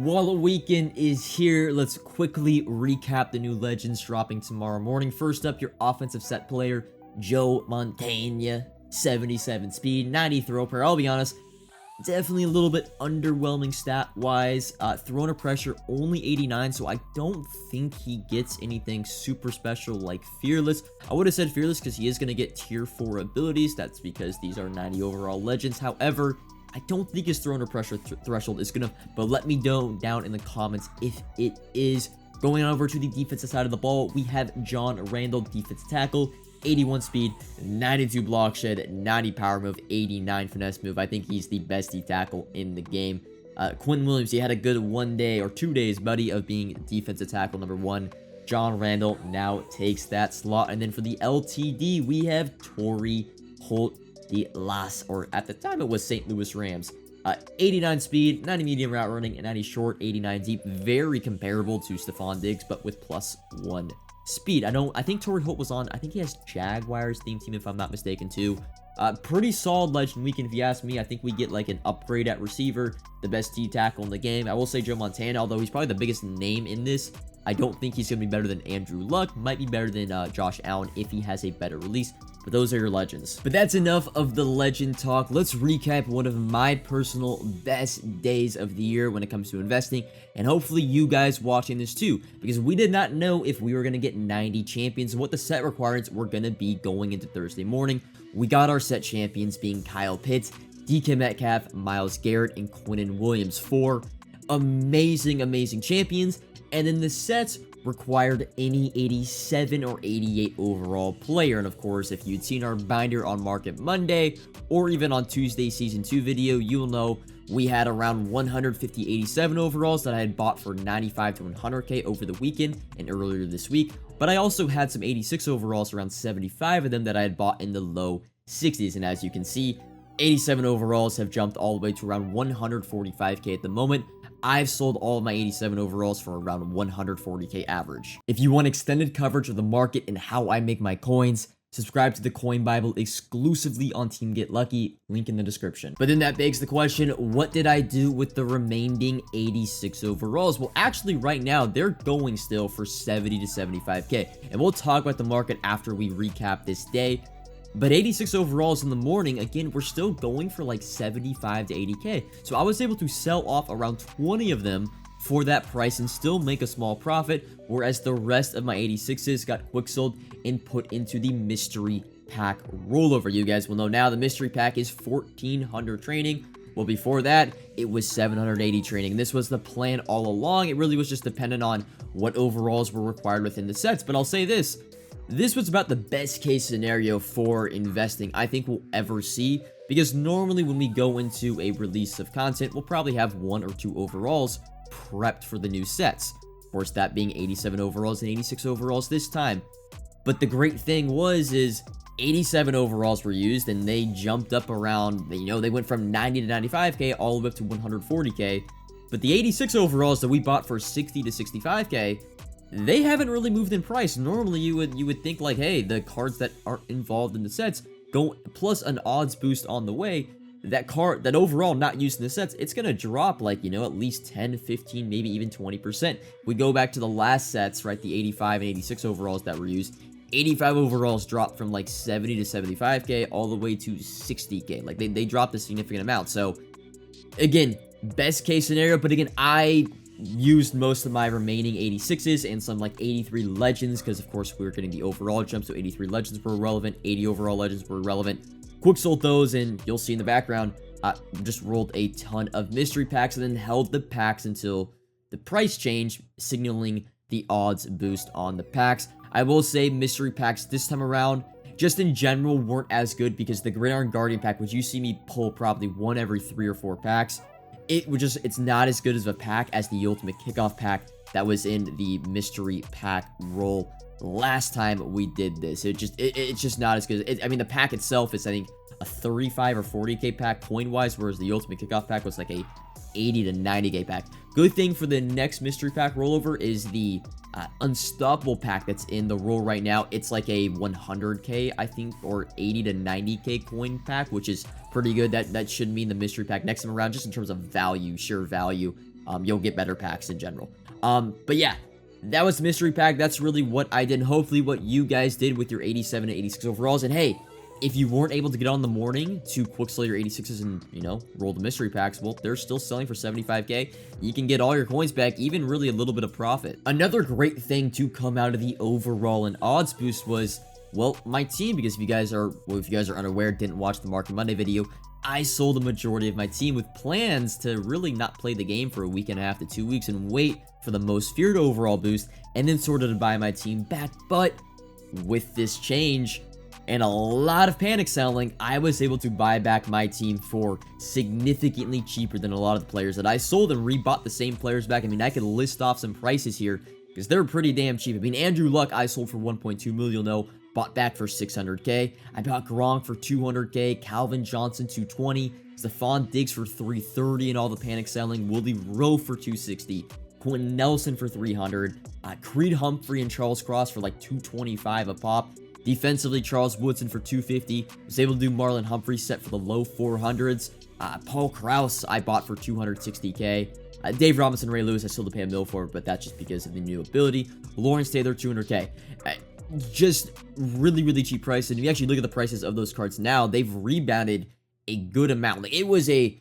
While the weekend is here, let's quickly recap the new legends dropping tomorrow morning. First up, your offensive set player, Joe Montana, 77 speed, 90 throw per. I'll be honest, definitely a little bit underwhelming stat-wise. Throw under pressure, only 89, so I don't think he gets anything super special like Fearless. I would have said Fearless because he is going to get tier 4 abilities. That's because these are 90 overall legends. However, I don't think his throw under pressure threshold is gonna, but let me know down in the comments if it is. Going over to the defensive side of the ball, we have John Randall, defensive tackle, 81 speed, 92 block shed, 90 power move, 89 finesse move. I think he's the best D tackle in the game. Quentin Williams, he had a good 1 day or 2 days, buddy, of being defensive tackle number 1. John Randall now takes that slot. And then for the LTD, we have Torrey Holt, the last, or at the time it was St. Louis Rams. 89 speed, 90 medium route running, and 90 short, 89 deep. Very comparable to Stephon Diggs, but with +1 speed. I think Torrey Holt was on, I think he has Jaguars theme team if I'm not mistaken too. Pretty solid legend weekend if you ask me. I think we get like an upgrade at receiver, the best D tackle in the game. I will say Joe Montana, although he's probably the biggest name in this, I don't think he's going to be better than Andrew Luck. Might be better than Josh Allen if he has a better release. But those are your legends. But that's enough of the legend talk. Let's recap one of my personal best days of the year when it comes to investing. And hopefully you guys watching this too. Because we did not know if we were going to get 90 champions and what the set requirements were going to be going into Thursday morning. We got our set champions being Kyle Pitts, DK Metcalf, Myles Garrett, and Quinnen Williams. 4 amazing champions. And then the sets required any 87 or 88 overall player. And of course, if you'd seen our binder on Market Monday or even on Tuesday Season 2 video, you'll know we had around 150 87 overalls that I had bought for 95 to 100k over the weekend and earlier this week. But I also had some 86 overalls, around 75 of them that I had bought in the low 60s. And as you can see, 87 overalls have jumped all the way to around 145k at the moment. I've sold all of my 87 overalls for around 140k average. If you want extended coverage of the market and how I make my coins, subscribe to the Coin Bible exclusively on Team Get Lucky, link in the description. But then that begs the question, what did I do with the remaining 86 overalls? Well, actually right now, they're going still for 70 to 75k. And we'll talk about the market after we recap this day. But 86 overalls in the morning, again, we're still going for like 75 to 80k. So I was able to sell off around 20 of them for that price and still make a small profit, whereas the rest of my 86s got quick sold and put into the mystery pack rollover. You guys will know now the mystery pack is 1400 training. Well, before that, it was 780 training. This was the plan all along. It really was just dependent on what overalls were required within the sets. But I'll say this. This was about the best case scenario for investing I think we'll ever see, because normally when we go into a release of content, we'll probably have 1 or 2 overalls prepped for the new sets. Of course, that being 87 overalls and 86 overalls this time. But the great thing is 87 overalls were used and they jumped up around, they went from 90 to 95k all the way up to 140k. But the 86 overalls that we bought for 60 to 65k, they haven't really moved in price. Normally, you would think like, hey, the cards that aren't involved in the sets go plus an odds boost on the way. That overall not used in the sets, it's gonna drop like, at least 10, 15, maybe even 20%. We go back to the last sets, right? The 85 and 86 overalls that were used. 85 overalls dropped from like 70 to 75k all the way to 60k. Like they dropped a significant amount. So again, best case scenario, but again, I used most of my remaining 86s and some like 83 legends because of course we were getting the overall jump, so 83 legends were relevant, 80 overall legends were relevant. Quick sold those, and you'll see in the background just rolled a ton of mystery packs and then held the packs until the price change, signaling the odds boost on the packs. I will say mystery packs this time around just in general weren't as good because the Gridiron Guardian pack, which you see me pull probably 1 every 3 or 4 packs, it's not as good as a pack as the Ultimate Kickoff pack that was in the mystery pack roll last time we did this. It's just not as good. I mean, the pack itself is, I think, a 35 or 40k pack coin wise, whereas the Ultimate Kickoff pack was like a 80 to 90k pack. Good thing for the next mystery pack rollover is the Unstoppable pack that's in the roll right now. It's like a 100k, I think, or 80 to 90k coin pack, which is pretty good. That should mean the mystery pack next time around, just in terms of value, sheer value, you'll get better packs in general. But yeah, that was the mystery pack. That's really what I did, and hopefully what you guys did with your 87 and 86 overalls. And hey, if you weren't able to get on the morning to quick sell your 86s and, you know, roll the mystery packs, well, they're still selling for 75k. You can get all your coins back, even really a little bit of profit. Another great thing to come out of the overall and odds boost was, well, my team, because if you guys are unaware, didn't watch the Market Monday video, I sold the majority of my team with plans to really not play the game for a week and a half to 2 weeks and wait for the most feared overall boost, and then sort of to buy my team back. But with this change and a lot of panic selling, I was able to buy back my team for significantly cheaper than a lot of the players that I sold and rebought the same players back. I mean, I could list off some prices here because they're pretty damn cheap. I mean, Andrew Luck, I sold for 1.2 million, you'll know, bought back for 600k. I bought Gronk for 200k, Calvin Johnson 220, Stephon Diggs for 330 and all the panic selling, Willie Rowe for 260, Quentin Nelson for 300, Creed Humphrey and Charles Cross for like 225 a pop. Defensively, Charles Woodson for 250. Was able to do Marlon Humphrey set for the low 400s. Paul Krause I bought for 260k. Dave Robinson, Ray Lewis, I still have to pay a mil for, but that's just because of the new ability. Lawrence Taylor, 200k. Just really, really cheap price. And if you actually look at the prices of those cards now, they've rebounded a good amount. Like, it was a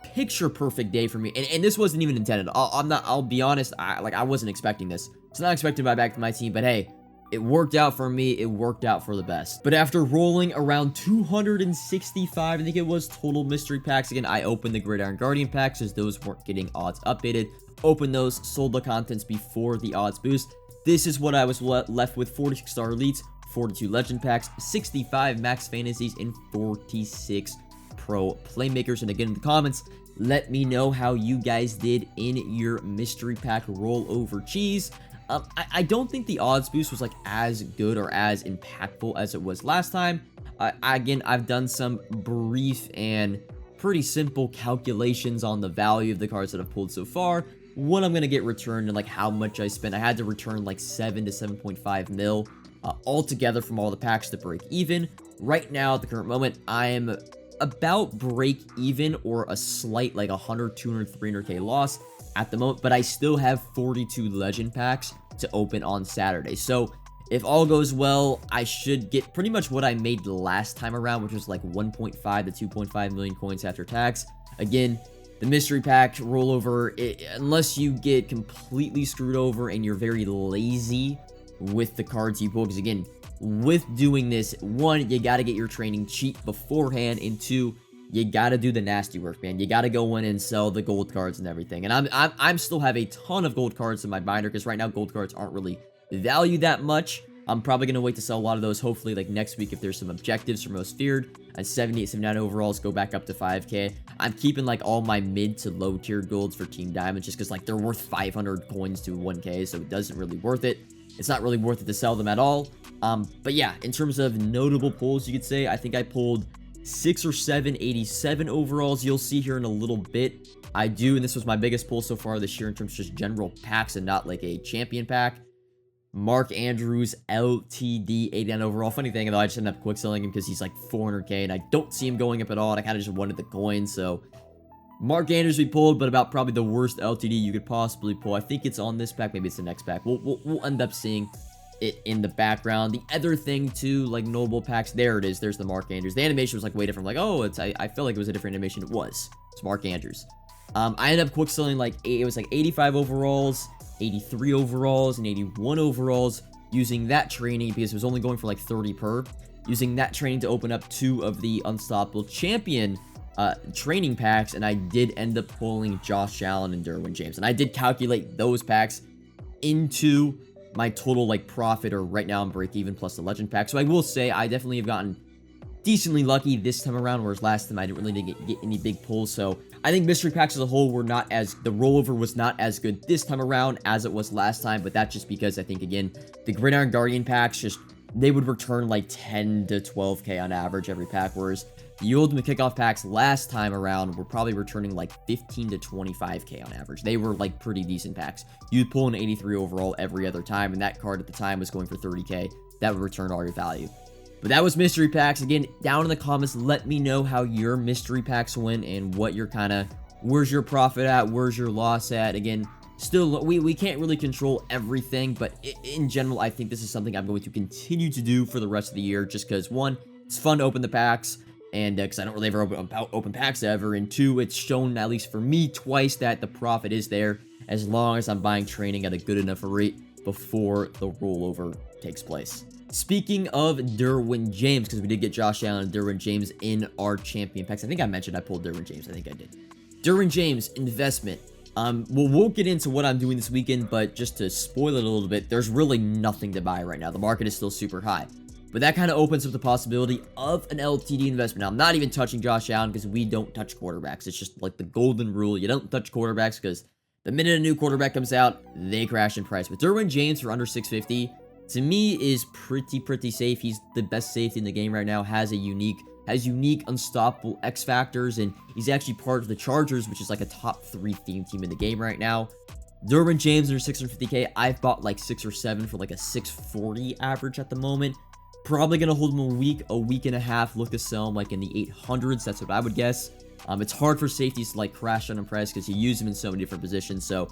picture perfect day for me, and this wasn't even intended. I'll be honest, I wasn't expecting this. It's not expected to buy back to my team, but hey, it worked out for me. It worked out for the best. But after rolling around 265, I think it was, total mystery packs, again, I opened the Gridiron Guardian packs as those weren't getting odds updated. Opened those, sold the contents before the odds boost. This is what I was left with: 46 star elites, 42 legend packs, 65 max fantasies, and 46 pro playmakers. And again, in the comments, let me know how you guys did in your mystery pack rollover cheese. I don't think the odds boost was like as good or as impactful as it was last time. Again, I've done some brief and pretty simple calculations on the value of the cards that I've pulled so far, what I'm going to get returned, and like how much I spent. I had to return like 7 to 7.5 mil altogether from all the packs to break even. Right now, at the current moment, I am about break even or a slight like 100, 200, 300k loss at the moment, but I still have 42 legend packs to open on Saturday. So if all goes well, I should get pretty much what I made last time around, which was like 1.5 to 2.5 million coins after tax. Again, the mystery pack rollover, unless you get completely screwed over and you're very lazy with the cards you pull, because again, with doing this, one, you got to get your training cheap beforehand, and two, you got to do the nasty work, man. You got to go in and sell the gold cards and everything. And I'm still have a ton of gold cards in my binder, because right now gold cards aren't really valued that much. I'm probably going to wait to sell a lot of those, hopefully, like next week if there's some objectives for most feared. 78, 79 overalls go back up to 5k. I'm keeping like all my mid to low tier golds for Team Diamonds, just because like they're worth 500 coins to 1k, so it doesn't really worth it. It's not really worth it to sell them at all. But yeah, in terms of notable pulls, you could say, I think I pulled 6 or 7 87 overalls. You'll see here in a little bit. I do, and this was my biggest pull so far this year in terms of just general packs and not like a champion pack. Mark Andrews LTD 89 overall. Funny thing though, I just ended up quick selling him because he's like 400k and I don't see him going up at all, and I kind of just wanted the coin. So Mark Andrews we pulled, but about probably the worst LTD you could possibly pull. I think it's on this pack, maybe it's the next pack. We'll end up seeing it in the background. The other thing too, like notable packs, there it is. There's the Mark Andrews. The animation was like way different. Like, oh, I felt like it was a different animation. It was. It's Mark Andrews. I ended up quick selling like it was like 85 overalls, 83 overalls, and 81 overalls using that training because it was only going for like 30 per. Using that training to open up 2 of the Unstoppable Champion training packs, and I did end up pulling Josh Allen and Derwin James. And I did calculate those packs into my total like profit, or right now I'm break even plus the legend pack. So I will say I definitely have gotten decently lucky this time around, whereas last time I didn't really get any big pulls. So I think mystery packs as a whole were not as, the rollover was not as good this time around as it was last time, but that's just because I think, again, the Gridiron Guardian packs just, they would return like 10 to 12k on average every pack, whereas the Ultimate Kickoff packs last time around were probably returning like 15 to 25k on average. They were like pretty decent packs. You'd pull an 83 overall every other time, and that card at the time was going for 30k. That would return all your value. But that was mystery packs. Again, down in the comments, let me know how your mystery packs went and what your kind of Where's your profit at? Where's your loss at? Again, still, we can't really control everything, but in general, I think this is something I'm going to continue to do for the rest of the year, just because, one, it's fun to open the packs, and because I don't really ever open packs ever, and two, it's shown, at least for me, twice that the profit is there, as long as I'm buying training at a good enough rate before the rollover takes place. Speaking of Derwin James, because we did get Josh Allen and Derwin James in our champion packs. I think I mentioned I pulled Derwin James. I think I did. Derwin James, investment. We'll get into what I'm doing this weekend, but just to spoil it a little bit, there's really nothing to buy right now. The market is still super high. But that kind of opens up the possibility of an LTD investment. Now, I'm not even touching Josh Allen because we don't touch quarterbacks. It's just like the golden rule. You don't touch quarterbacks because the minute a new quarterback comes out, they crash in price. But Derwin James for under 650, to me, is pretty safe. He's the best safety in the game right now, has unique, unstoppable X factors, and he's actually part of the Chargers, which is like a top 3 theme team in the game right now. Derwin James under 650k, I've bought like 6 or 7 for like a 640 average at the moment. Probably gonna hold him a week and a half, look to sell him like in the 800s, that's what I would guess. It's hard for safeties to like crash on price because you use them in so many different positions, so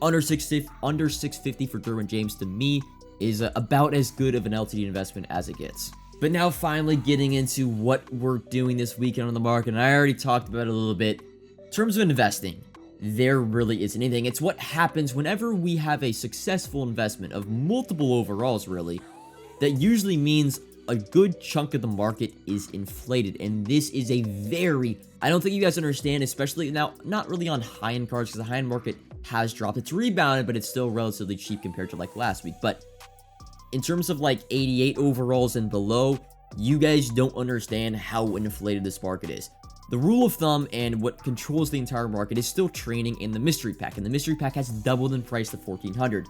under 650 for Derwin James to me is about as good of an LTD investment as it gets. But now finally getting into what we're doing this weekend on the market, and I already talked about it a little bit. In terms of investing, there really isn't anything. It's what happens whenever we have a successful investment of multiple overalls, really. That usually means a good chunk of the market is inflated, and this is a very, I don't think you guys understand, especially now, not really on high-end cards, because the high-end market has dropped. It's rebounded, but it's still relatively cheap compared to like last week. But in terms of like 88 overalls and below, you guys don't understand how inflated this market is. The rule of thumb and what controls the entire market is still training in the mystery pack, and the mystery pack has doubled in price to 1400.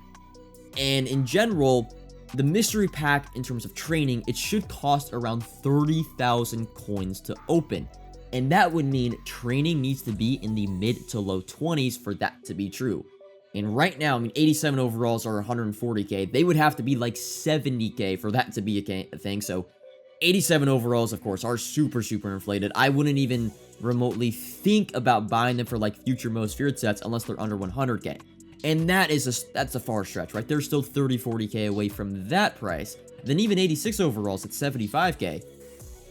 And in general, the mystery pack, in terms of training, it should cost around 30,000 coins to open. And that would mean training needs to be in the mid to low 20s for that to be true. And right now, I mean, 87 overalls are 140k. They would have to be like 70k for that to be a thing. So 87 overalls, of course, are super inflated. I wouldn't even remotely think about buying them for like future most feared sets unless they're under 100k. And that's a far stretch, right? They're still 30-40k away from that price. Then even 86 overalls at 75k.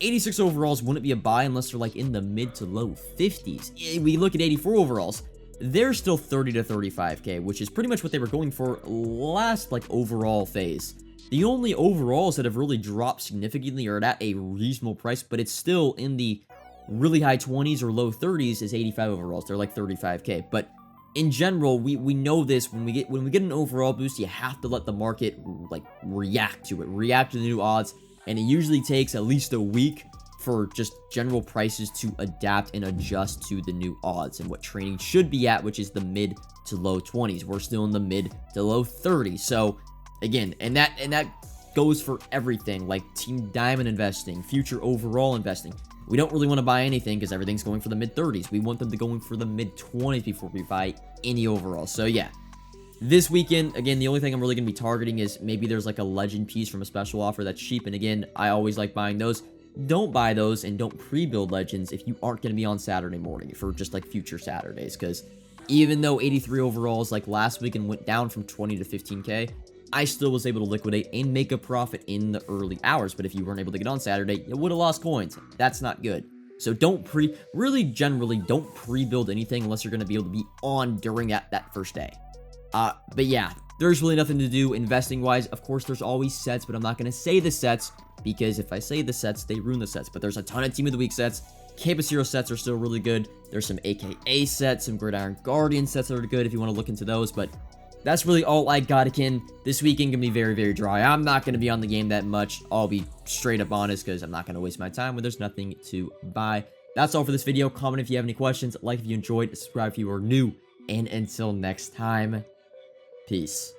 86 overalls wouldn't be a buy unless they're like in the mid to low 50s. We look at 84 overalls. They're still 30 to 35k, which is pretty much what they were going for last like overall phase. The only overalls that have really dropped significantly are at a reasonable price, but it's still in the really high 20s or low 30s is 85 overalls. They're like 35k. But in general, we know this, when we get an overall boost, you have to let the market like react to the new odds, and it usually takes at least a week for just general prices to adapt and adjust to the new odds and what training should be at, which is the mid to low 20s. We're still in the mid to low 30s. So again, and that goes for everything like Team Diamond investing, future overall investing. We don't really want to buy anything because everything's going for the mid 30s. We want them to go for the mid 20s before we buy any overall. So yeah, this weekend, again, the only thing I'm really going to be targeting is maybe there's like a legend piece from a special offer that's cheap. And again, I always like buying those. Don't buy those and don't pre-build legends if you aren't going to be on Saturday morning for just like future Saturdays. Because even though 83 overalls like last weekend went down from 20 to 15k, I still was able to liquidate and make a profit in the early hours. But if you weren't able to get on Saturday, you would have lost coins. That's not good. So generally don't pre-build anything unless you're going to be able to be on during that first day. But yeah, there's really nothing to do investing wise. Of course, there's always sets, but I'm not going to say the sets because if I say the sets, they ruin the sets. But there's a ton of Team of the Week sets. Campus Hero sets are still really good. There's some AKA sets, some Gridiron Guardian sets that are good if you want to look into those. But that's really all I got again. This weekend can be very dry. I'm not going to be on the game that much. I'll be straight up honest because I'm not going to waste my time when there's nothing to buy. That's all for this video. Comment if you have any questions. Like if you enjoyed. Subscribe if you are new. And until next time, peace.